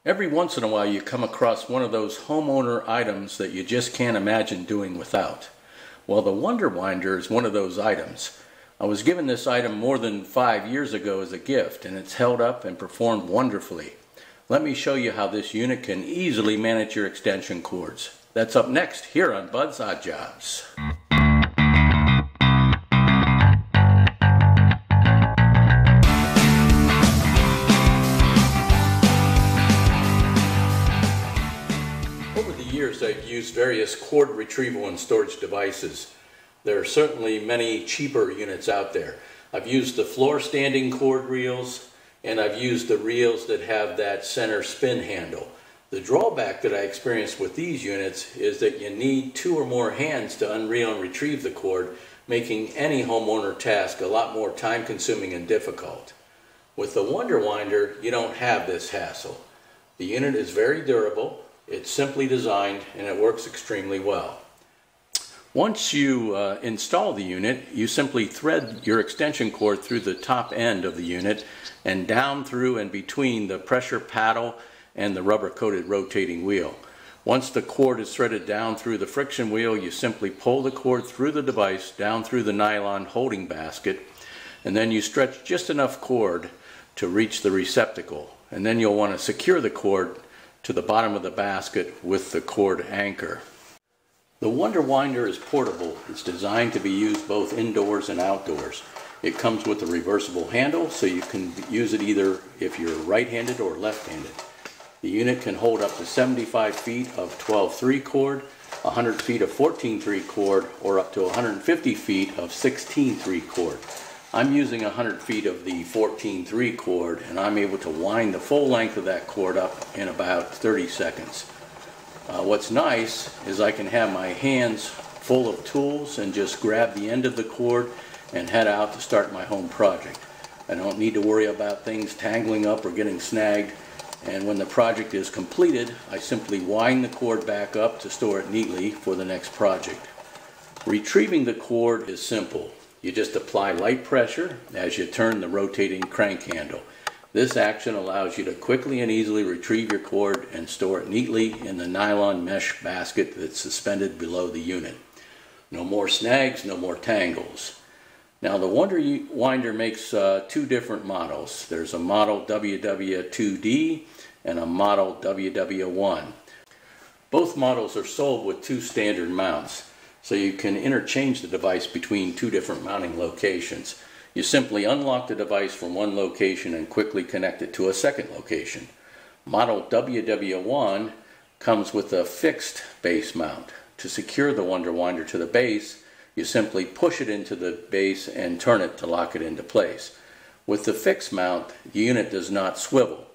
Every once in a while you come across one of those homeowner items that you just can't imagine doing without. Well, the Wonder Winder is one of those items. I was given this item more than 5 years ago as a gift, and it's held up and performed wonderfully. Let me show you how this unit can easily manage your extension cords. That's up next here on Bud's Odd Jobs. Over the years, I've used various cord retrieval and storage devices. There are certainly many cheaper units out there. I've used the floor standing cord reels, and I've used the reels that have that center spin handle. The drawback that I experienced with these units is that you need 2 or more hands to unreel and retrieve the cord, making any homeowner task a lot more time consuming and difficult. With the Wonder Winder, you don't have this hassle. The unit is very durable, it's simply designed, and it works extremely well. Once you install the unit, you simply thread your extension cord through the top end of the unit and down through and between the pressure paddle and the rubber-coated rotating wheel. Once the cord is threaded down through the friction wheel, you simply pull the cord through the device down through the nylon holding basket, and then you stretch just enough cord to reach the receptacle. And then you'll want to secure the cord to the bottom of the basket with the cord anchor. The Wonder Winder is portable. It's designed to be used both indoors and outdoors. It comes with a reversible handle, so you can use it either if you're right-handed or left-handed. The unit can hold up to 75 feet of 12/3 cord, 100 feet of 14/3 cord, or up to 150 feet of 16/3 cord. I'm using 100 feet of the 14/3 cord, and I'm able to wind the full length of that cord up in about 30 seconds. What's nice is I can have my hands full of tools and just grab the end of the cord and head out to start my home project. I don't need to worry about things tangling up or getting snagged, and when the project is completed, I simply wind the cord back up to store it neatly for the next project. Retrieving the cord is simple. You just apply light pressure as you turn the rotating crank handle. This action allows you to quickly and easily retrieve your cord and store it neatly in the nylon mesh basket that's suspended below the unit. No more snags, no more tangles. Now the Wonder Winder makes 2 different models. There's a model WW2D and a model WW1. Both models are sold with 2 standard mounts, so you can interchange the device between 2 different mounting locations. You simply unlock the device from one location and quickly connect it to a second location. Model WW1 comes with a fixed base mount. To secure the Wonder Winder to the base, you simply push it into the base and turn it to lock it into place. With the fixed mount, the unit does not swivel.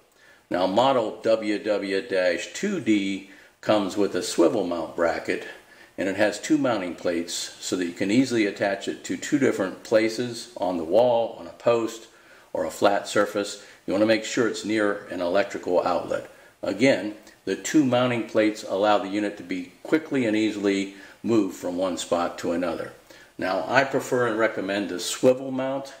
Now model WW-2D comes with a swivel mount bracket, and it has 2 mounting plates so that you can easily attach it to 2 different places on the wall, on a post, or a flat surface. You want to make sure it's near an electrical outlet. Again, the 2 mounting plates allow the unit to be quickly and easily moved from one spot to another. Now I prefer and recommend the swivel mount,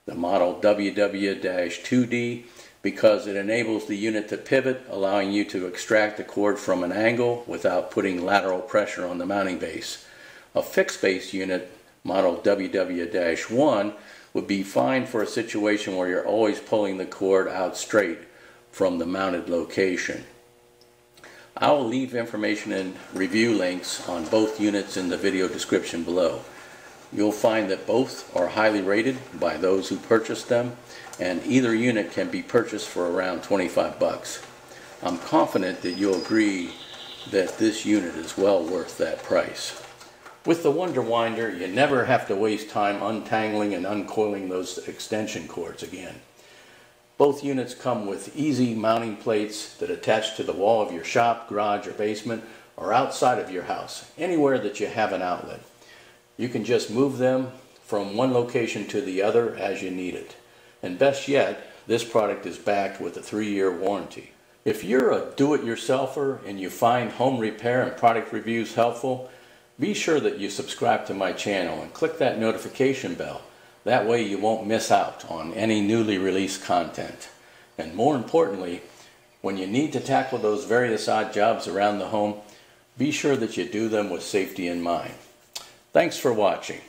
the model WW-2D, because it enables the unit to pivot, allowing you to extract the cord from an angle without putting lateral pressure on the mounting base. A fixed base unit, model WW-1, would be fine for a situation where you're always pulling the cord out straight from the mounted location. I will leave information and review links on both units in the video description below. You'll find that both are highly rated by those who purchased them, and either unit can be purchased for around 25 bucks. I'm confident that you'll agree that this unit is well worth that price. With the Wonder Winder, you never have to waste time untangling and uncoiling those extension cords again. Both units come with easy mounting plates that attach to the wall of your shop, garage, or basement, or outside of your house, anywhere that you have an outlet. You can just move them from one location to the other as you need it. And best yet, this product is backed with a 3-year warranty. If you're a do-it-yourselfer and you find home repair and product reviews helpful, be sure that you subscribe to my channel and click that notification bell. That way you won't miss out on any newly released content. And more importantly, when you need to tackle those various odd jobs around the home, be sure that you do them with safety in mind. Thanks for watching.